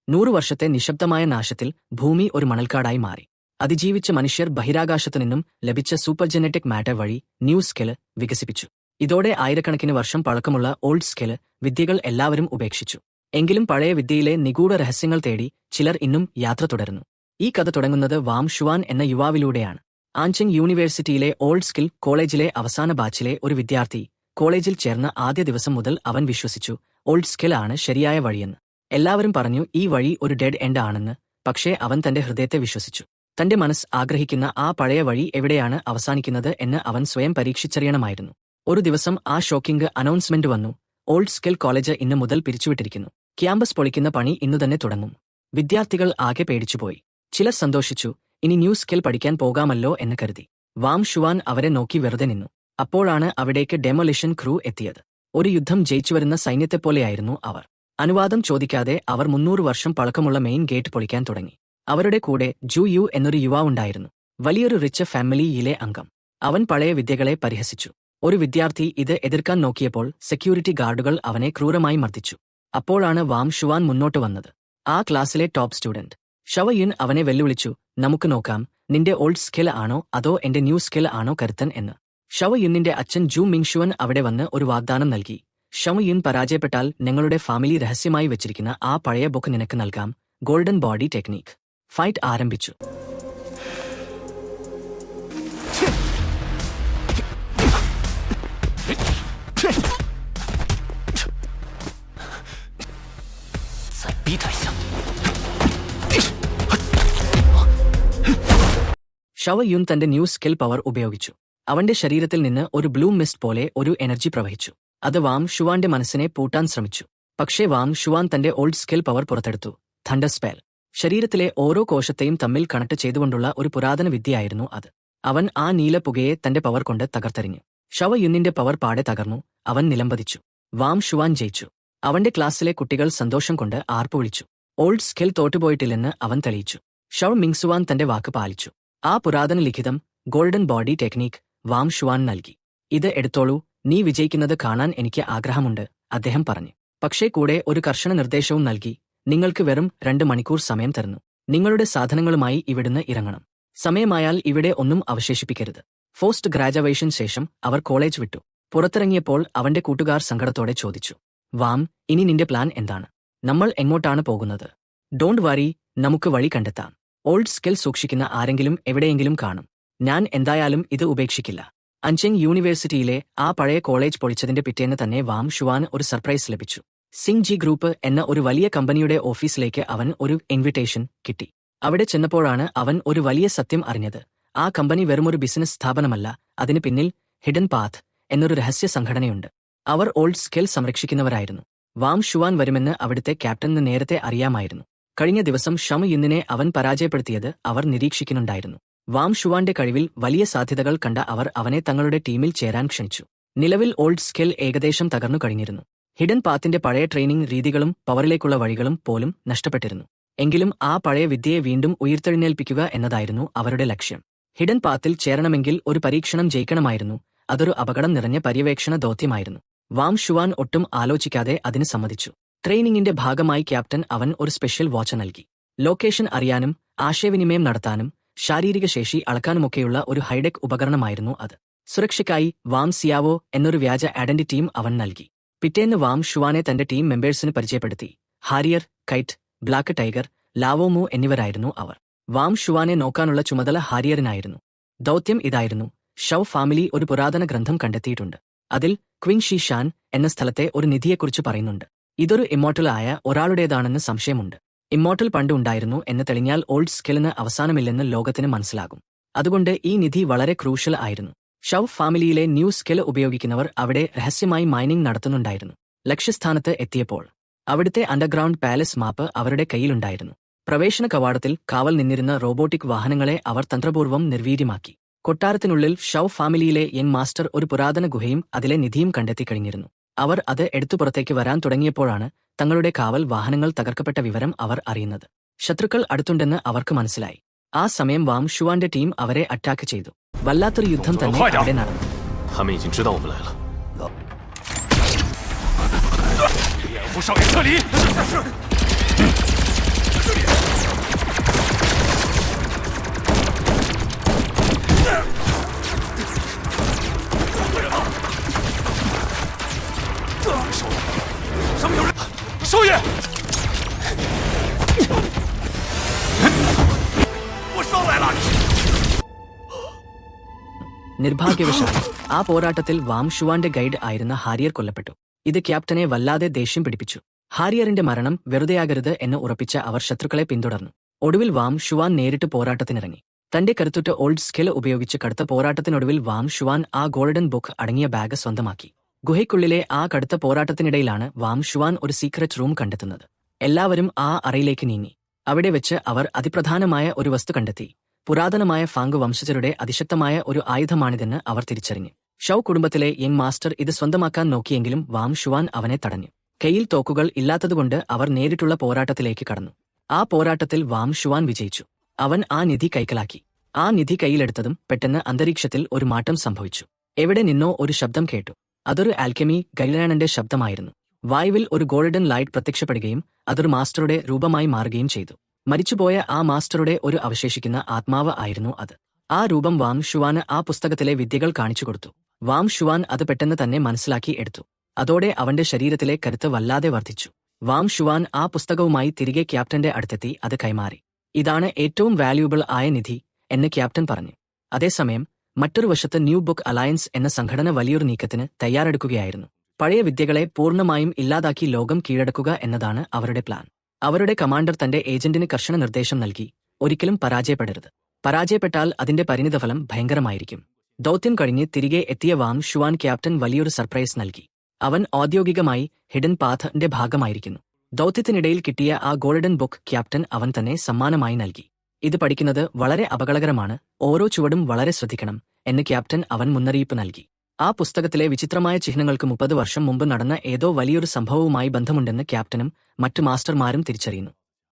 100 വർഷത്തെ നിശബ്ദമായ നാശത്തിൽ ഭൂമി ഒരു മണൽക്കാടായി മാറി. അതിജീവിച്ച മനുഷ്യർ ബഹിരാകാശത്തുനിന്നും ലഭിച്ച സൂപ്പർ ജെനറ്റിക് മാറ്റർ വഴി ന്യൂ സ്കെല് വികസിപ്പിച്ചു. ഇതോടെ ആയിരക്കണക്കിന് വർഷം പഴക്കമുള്ള ഓൾഡ് സ്കെല് വിദ്യകൾ എല്ലാവരും ഉപേക്ഷിച്ചു. എങ്കിലും പഴയ വിദ്യയിലെ നിഗൂഢ രഹസ്യങ്ങൾ തേടി ചിലർ ഇന്നും യാത്ര തുടരുന്നു. ഈ കഥ തുടങ്ങുന്നത് വാം ഷുവാൻ എന്ന യുവാവിലൂടെയാണ്. ആൻചെങ് യൂണിവേഴ്സിറ്റിയിലെ ഓൾഡ് സ്കിൽ കോളേജിലെ അവസാന ബാച്ചിലെ ഒരു വിദ്യാർത്ഥി. കോളേജിൽ ചേർന്ന ആദ്യ ദിവസം മുതൽ അവൻ വിശ്വസിച്ചു ഓൾഡ് സ്കിൽ ആണ് ശരിയായ വഴിയെന്ന്. എല്ലാവരും പറഞ്ഞു ഈ വഴി ഒരു ഡെഡ് എൻഡ് ആണെന്ന്. പക്ഷേ അവൻ തന്റെ ഹൃദയത്തെ വിശ്വസിച്ചു. തന്റെ മനസ്സ് ആഗ്രഹിക്കുന്ന ആ പഴയ വഴി എവിടെയാണ് അവസാനിക്കുന്നത് എന്ന് അവൻ സ്വയം പരീക്ഷിച്ചറിയണമായിരുന്നു. ഒരു ദിവസം ആ ഷോക്കിംഗ് അനൗൺസ്മെന്റ് വന്നു. ഓൾഡ് സ്കിൽ കോളേജ് ഇന്ന് മുതൽ പിരിച്ചുവിട്ടിരിക്കുന്നു. ക്യാമ്പസ് പൊളിക്കുന്ന പണി ഇന്നുതന്നെ തുടങ്ങും. വിദ്യാർത്ഥികൾ ആകെ പേടിച്ചുപോയി. ചിലർ സന്തോഷിച്ചു, ഇനി ന്യൂ സ്കിൽ പഠിക്കാൻ പോകാമല്ലോ എന്ന് കരുതി. വാം ഷുവാൻ അവരെ നോക്കി വെറുതെ നിന്നു. അപ്പോഴാണ് അവിടേക്ക് ഡെമോലിഷൻ ക്രൂ എത്തിയത്. ഒരു യുദ്ധം ജയിച്ചുവരുന്ന സൈന്യത്തെപ്പോലെയായിരുന്നു അവർ. അനുവാദം ചോദിക്കാതെ അവർ 300 വർഷം പഴക്കമുള്ള മെയിൻ ഗേറ്റ് പൊളിക്കാൻ തുടങ്ങി. അവരുടെ കൂടെ ജു യു എന്നൊരു യുവാവുണ്ടായിരുന്നു. വലിയൊരു റിച്ച് ഫാമിലിയിലെ അംഗം. അവൻ പഴയ വിദ്യകളെ പരിഹസിച്ചു. ഒരു വിദ്യാർത്ഥി ഇത് എതിർക്കാൻ നോക്കിയപ്പോൾ സെക്യൂരിറ്റി ഗാർഡുകൾ അവനെ ക്രൂരമായി മർദ്ദിച്ചു. അപ്പോഴാണ് വാം ഷുവാൻ മുന്നോട്ട് വന്നത്. ആ ക്ലാസ്സിലെ ടോപ്പ് സ്റ്റുഡന്റ് ഷവയുൻ അവനെ വെല്ലുവിളിച്ചു, നമുക്ക് നോക്കാം, നിന്റെ ഓൾഡ് സ്കിൽ ആണോ അതോ എന്റെ ന്യൂ സ്കിൽ ആണോ കരുത്തൻ എന്ന്. ഷവയുന്നിന്റെ അച്ഛൻ ജു മിങ്ഷുവൻ അവിടെ വന്ന് ഒരു വാഗ്ദാനം നൽകി. ഷവയുൻ പരാജയപ്പെട്ടാൽ ഞങ്ങളുടെ ഫാമിലി രഹസ്യമായി വെച്ചിരിക്കുന്ന ആ പഴയ ബുക്ക് നിനക്ക് നൽകാം. Golden body technique. ഫൈറ്റ് ആരംഭിച്ചു. ഷവയുൻ തന്റെ ന്യൂ സ്കിൽ പവർ ഉപയോഗിച്ചു. അവന്റെ ശരീരത്തിൽ നിന്ന് ഒരു ബ്ലൂ മിസ്റ്റ് പോലെ ഒരു എനർജി പ്രവഹിച്ചു. അത് വാം ഷുവാന്റെ മനസ്സിനെ പൂട്ടാൻ ശ്രമിച്ചു. പക്ഷേ വാം ഷുവാൻ തന്റെ ഓൾഡ് സ്കിൽ പവർ പുറത്തെടുത്തു. Thunder spell. ശരീരത്തിലെ ഓരോ കോശത്തെയും തമ്മിൽ കണക്ട് ചെയ്തുകൊണ്ടുള്ള ഒരു പുരാതന വിദ്യയായിരുന്നു അത്. അവൻ ആ നീല പുകയെ തന്റെ പവർ കൊണ്ട് തകർത്തെറിഞ്ഞു. ഷവയുന്നിന്റെ പവർ പാടെ തകർന്നു. അവൻ നിലംപതിച്ചു. വാം ഷുവാൻ ജയിച്ചു. അവന്റെ ക്ലാസ്സിലെ കുട്ടികൾ സന്തോഷം കൊണ്ട് ആർപ്പു വിളിച്ചു. ഓൾഡ് സ്കിൽ തോറ്റുപോയിട്ടില്ലെന്ന് അവൻ തെളിയിച്ചു. ഷവ മിങ്സുവാൻ തന്റെ വാക്ക് പാലിച്ചു. ആ പുരാതന ലിഖിതം golden body technique Wang Xuan നൽകി. ഇത് എടുത്തോളൂ, നീ വിജയിക്കുന്നത് കാണാൻ എനിക്ക് ആഗ്രഹമുണ്ട്, അദ്ദേഹം പറഞ്ഞു. പക്ഷേ കൂടെ ഒരു കർശന നിർദ്ദേശവും നൽകി. നിങ്ങൾക്ക് വെറും 2 മണിക്കൂർ സമയം തരുന്നു. നിങ്ങളുടെ സാധനങ്ങളുമായി ഇവിടുന്ന് ഇറങ്ങണം. സമയമായാൽ ഇവിടെ ഒന്നും അവശേഷിപ്പിക്കരുത്. പോസ്റ്റ് ഗ്രാജുവേഷൻ ശേഷം അവർ കോളേജ് വിട്ടു. പുറത്തിറങ്ങിയപ്പോൾ അവന്റെ കൂട്ടുകാർ സങ്കടത്തോടെ ചോദിച്ചു, വാം, ഇനി നിന്റെ പ്ലാൻ എന്താണ്? നമ്മൾ എങ്ങോട്ടാണ് പോകുന്നത്? ഡോണ്ട് വറി, നമുക്ക് വഴി കണ്ടെത്താം. ഓൾഡ് സ്കിൽ സൂക്ഷിക്കുന്ന ആരെങ്കിലും എവിടെയെങ്കിലും കാണും. ഞാൻ എന്തായാലും ഇത് ഉപേക്ഷിക്കില്ല. ആൻചെങ് യൂണിവേഴ്സിറ്റിയിലെ ആ പഴയ കോളേജ് പൊളിച്ചതിന്റെ പിറ്റേന്ന് തന്നെ വാം ഷുവാന് ഒരു സർപ്രൈസ് ലഭിച്ചു. സിംഗ് ജി ഗ്രൂപ്പ് എന്ന ഒരു വലിയ കമ്പനിയുടെ ഓഫീസിലേക്ക് അവൻ ഒരു ഇൻവിറ്റേഷൻ കിട്ടി. അവിടെ ചെന്നപ്പോഴാണ് അവൻ ഒരു വലിയ സത്യം അറിഞ്ഞത്. ആ കമ്പനി വെറുമൊരു ബിസിനസ് സ്ഥാപനമല്ല, അതിന് പിന്നിൽ ഹിഡൻ പാത്ത് എന്നൊരു രഹസ്യ സംഘടനയുണ്ട്. അവർ ഓൾഡ് സ്കിൽ സംരക്ഷിക്കുന്നവരായിരുന്നു. വാം ഷുവാൻ വരുമെന്ന് അവിടുത്തെ ക്യാപ്റ്റന് നേരത്തെ അറിയാമായിരുന്നു. കഴിഞ്ഞ ദിവസം ഷമയുന്നിനെ അവൻ പരാജയപ്പെടുത്തിയത് അവർ നിരീക്ഷിക്കുന്നുണ്ടായിരുന്നു. വാം ഷുവാന്റെ കഴിവിൽ വലിയ സാധ്യതകൾ കണ്ട അവർ അവനെ തങ്ങളുടെ ടീമിൽ ചേരാൻ ക്ഷണിച്ചു. നിലവിൽ ഓൾഡ് സ്കിൽ ഏകദേശം തകർന്നു കഴിഞ്ഞിരുന്നു. ഹിഡൻ പാത്തിന്റെ പഴയ ട്രെയിനിംഗ് രീതികളും പവറിലേക്കുള്ള വഴികളും പോലും നഷ്ടപ്പെട്ടിരുന്നു. എങ്കിലും ആ പഴയ വിദ്യയെ വീണ്ടും ഉയർത്തെഴുന്നേൽപ്പിക്കുക എന്നതായിരുന്നു അവരുടെ ലക്ഷ്യം. ഹിഡൻ പാത്തിൽ ചേരണമെങ്കിൽ ഒരു പരീക്ഷണം ജയിക്കണമായിരുന്നു. അതൊരു അപകടം നിറഞ്ഞ പര്യവേക്ഷണ ദൗത്യമായിരുന്നു. വാം ഷുവാൻ ഒട്ടും ആലോചിക്കാതെ അതിന് സമ്മതിച്ചു. ട്രെയിനിങ്ങിന്റെ ഭാഗമായി ക്യാപ്റ്റൻ അവൻ ഒരു സ്പെഷ്യൽ വാച്ച് നൽകി. ലൊക്കേഷൻ അറിയാനും ആശയവിനിമയം നടത്താനും ശാരീരിക ശേഷി അളക്കാനുമൊക്കെയുള്ള ഒരു ഹൈടെക് ഉപകരണമായിരുന്നു അത്. സുരക്ഷയ്ക്കായി വാം സിയാവോ എന്നൊരു വ്യാജ ഐഡന്റിറ്റിയും അവൻ നൽകി. പിറ്റേന്ന് വാം ഷുവാനെ തന്റെ ടീം മെമ്പേഴ്സിന് പരിചയപ്പെടുത്തി. ഹാരിയർ, കൈറ്റ്, ബ്ലാക്ക് ടൈഗർ, ലാവോമു എന്നിവരായിരുന്നു അവർ. വാം ഷുവാനെ നോക്കാനുള്ള ചുമതല ഹാരിയറിനായിരുന്നു. ദൗത്യം ഇതായിരുന്നു. ഷൗ ഫാമിലി ഒരു പുരാതന ഗ്രന്ഥം കണ്ടെത്തിയിട്ടുണ്ട്. അതിൽ ക്വിങ് ഷി ഷാൻ എന്ന സ്ഥലത്തെ ഒരു നിധിയെക്കുറിച്ച് പറയുന്നുണ്ട്. ഇതൊരു ഇമ്മോർട്ടൽ ആയ ഒരാളുടേതാണെന്ന് സംശയമുണ്ട്. ഇമ്മോർട്ടൽ പണ്ട് ഉണ്ടായിരുന്നു എന്ന് തെളിഞ്ഞാൽ ഓൾഡ് സ്കിലിന് അവസാനമില്ലെന്ന് ലോകത്തിന് മനസ്സിലാകും. അതുകൊണ്ട് ഈ നിധി വളരെ ക്രൂഷ്യൽ ആയിരുന്നു. ഷൗ ഫാമിലിയിലെ ന്യൂ സ്കിൽ ഉപയോഗിക്കുന്നവർ അവിടെ രഹസ്യമായി മൈനിംഗ് നടത്തുന്നുണ്ടായിരുന്നു. ലക്ഷ്യസ്ഥാനത്ത് എത്തിയപ്പോൾ അവിടുത്തെ അണ്ടർഗ്രൗണ്ട് പാലസ് മാപ്പ് അവരുടെ കയ്യിലുണ്ടായിരുന്നു. പ്രവേശന കവാടത്തിൽ കാവൽ നിന്നിരുന്ന റോബോട്ടിക് വാഹനങ്ങളെ അവർ തന്ത്രപൂർവ്വം നിർവീര്യമാക്കി. കൊട്ടാരത്തിനുള്ളിൽ ഷൗ ഫാമിലിയിലെ യങ് മാസ്റ്റർ ഒരു പുരാതന ഗുഹയും അതിലെ നിധിയും കണ്ടെത്തിക്കഴിഞ്ഞിരുന്നു. അവർ അത് എടുത്തു പുറത്തേക്ക് വരാൻ തുടങ്ങിയപ്പോഴാണ് തങ്ങളുടെ കാവൽ വാഹനങ്ങൾ തകർക്കപ്പെട്ട വിവരം അവർ അറിയുന്നത്. ശത്രുക്കൾ അടുത്തുണ്ടെന്ന് അവർക്ക് മനസ്സിലായി. ആ സമയം വാം ഷുവാന്റെ ടീം അവരെ അറ്റാക്ക് ചെയ്തു. വല്ലാത്തൊരു യുദ്ധം തന്നെ അവിടെ നടന്നു. നിർഭാഗ്യവശാൽ ആ പോരാട്ടത്തിൽ വാം ഷുവാന്റെ ഗൈഡ് ആയിരുന്ന ഹാരിയർ കൊല്ലപ്പെട്ടു. ഇത് ക്യാപ്റ്റനെ വല്ലാതെ ദേഷ്യം പിടിപ്പിച്ചു. ഹാരിയറിന്റെ മരണം വെറുതെയാകരുത് എന്ന് ഉറപ്പിച്ച അവർ ശത്രുക്കളെ പിന്തുടർന്നു. ഒടുവിൽ വാം ഷുവാൻ നേരിട്ട് പോരാട്ടത്തിനിറങ്ങി. തന്റെ കരുത്തുറ്റ ഓൾഡ് സ്കിൽ ഉപയോഗിച്ച് കടുത്ത പോരാട്ടത്തിനൊടുവിൽ വാം ഷുവാൻ ആ ഗോൾഡൻ ബുക്ക് അടങ്ങിയ ബാഗ് സ്വന്തമാക്കി. ഗുഹയ്ക്കുള്ളിലെ ആ കടുത്ത പോരാട്ടത്തിനിടയിലാണ് വാം ഷുവാൻ ഒരു സീക്രട്ട് റൂം കണ്ടെത്തുന്നത്. എല്ലാവരും ആ അറയിലേക്ക് നീങ്ങി. അവിടെ വെച്ച് അവർ അതിപ്രധാനമായ ഒരു വസ്തു കണ്ടെത്തി. പുരാതനമായ ഫാങ് വംശജരുടെ അതിശക്തമായ ഒരു ആയുധമാണിതെന്ന് അവർ തിരിച്ചറിഞ്ഞു. ഷൗ കുടുംബത്തിലെ യങ് മാസ്റ്റർ ഇത് സ്വന്തമാക്കാൻ നോക്കിയെങ്കിലും വാം ഷുവാൻ അവനെ തടഞ്ഞു. കയ്യിൽ തോക്കുകൾ ഇല്ലാത്തതുകൊണ്ട് അവർ നേരിട്ടുള്ള പോരാട്ടത്തിലേക്ക് കടന്നു. ആ പോരാട്ടത്തിൽ വാം ഷുവാൻ വിജയിച്ചു. അവൻ ആ നിധി കൈക്കലാക്കി. ആ നിധി കയ്യിലെടുത്തതും പെട്ടെന്ന് അന്തരീക്ഷത്തിൽ ഒരു മാറ്റം സംഭവിച്ചു. എവിടെ നിന്നോ ഒരു ശബ്ദം കേട്ടു. അതൊരു ആൽക്കെമി ഗൈലനാനന്റെ ശബ്ദമായിരുന്നു. വായുവിൽ ഒരു ഗോൾഡൻ ലൈറ്റ് പ്രത്യക്ഷപ്പെടുകയും അതൊരു മാസ്റ്ററുടെ രൂപമായി മാറുകയും ചെയ്തു. മരിച്ചുപോയ ആ മാസ്റ്ററുടെ ഒരു അവശേഷിക്കുന്ന ആത്മാവ് ആയിരുന്നു അത്. ആ രൂപം വാം ഷുവാന് ആ പുസ്തകത്തിലെ വിദ്യകൾ കാണിച്ചുകൊടുത്തു. വാം ഷുവാൻ അത് പെട്ടെന്ന് തന്നെ മനസ്സിലാക്കി എടുത്തു. അതോടെ അവന്റെ ശരീരത്തിലെ കരുത്ത് വല്ലാതെ വർദ്ധിച്ചു. വാം ഷുവാൻ ആ പുസ്തകവുമായി തിരികെ ക്യാപ്റ്റന്റെ അടുത്തെത്തി അത് കൈമാറി. ഇതാണ് ഏറ്റവും വാല്യൂബിൾ ആയ നിധി എന്ന് ക്യാപ്റ്റൻ പറഞ്ഞു. അതേസമയം മറ്റൊരു വശത്ത് ന്യൂ ബുക്ക് അലയൻസ് എന്ന സംഘടന വലിയൊരു നീക്കത്തിന് തയ്യാറെടുക്കുകയായിരുന്നു. പഴയ വിദ്യകളെ പൂർണ്ണമായും ഇല്ലാതാക്കി ലോകം കീഴടക്കുക എന്നതാണ് അവരുടെ പ്ലാൻ. അവരുടെ കമാൻഡർ തന്റെ ഏജന്റിന് കർശന നിർദ്ദേശം നൽകി, ഒരിക്കലും പരാജയപ്പെടരുത്. പരാജയപ്പെട്ടാൽ അതിന്റെ പരിണിതഫലം ഭയങ്കരമായിരിക്കും. ദൗത്യം കഴിഞ്ഞ് തിരികെ എത്തിയ വാം ഷുവാൻ ക്യാപ്റ്റൻ വലിയൊരു സർപ്രൈസ് നൽകി. അവൻ ഔദ്യോഗികമായി ഹിഡൻ പാഥിന്റെ ഭാഗമായിരിക്കുന്നു. ദൗത്യത്തിനിടയിൽ കിട്ടിയ ആ ഗോൾഡൻ ബുക്ക് ക്യാപ്റ്റൻ അവൻ തന്നെ സമ്മാനമായി നൽകി. ഇത് പഠിക്കുന്നത് വളരെ അപകടകരമാണ്, ഓരോ ചുവടും വളരെ ശ്രദ്ധിക്കണം എന്ന് ക്യാപ്റ്റൻ അവൻ മുന്നറിയിപ്പ് നൽകി. ആ പുസ്തകത്തിലെ വിചിത്രമായ ചിഹ്നങ്ങൾക്ക് 30 വർഷം മുമ്പ് നടന്ന ഏതോ വലിയൊരു സംഭവവുമായി ബന്ധമുണ്ടെന്ന് ക്യാപ്റ്റനും മറ്റു മാസ്റ്റർമാരും തിരിച്ചറിയുന്നു.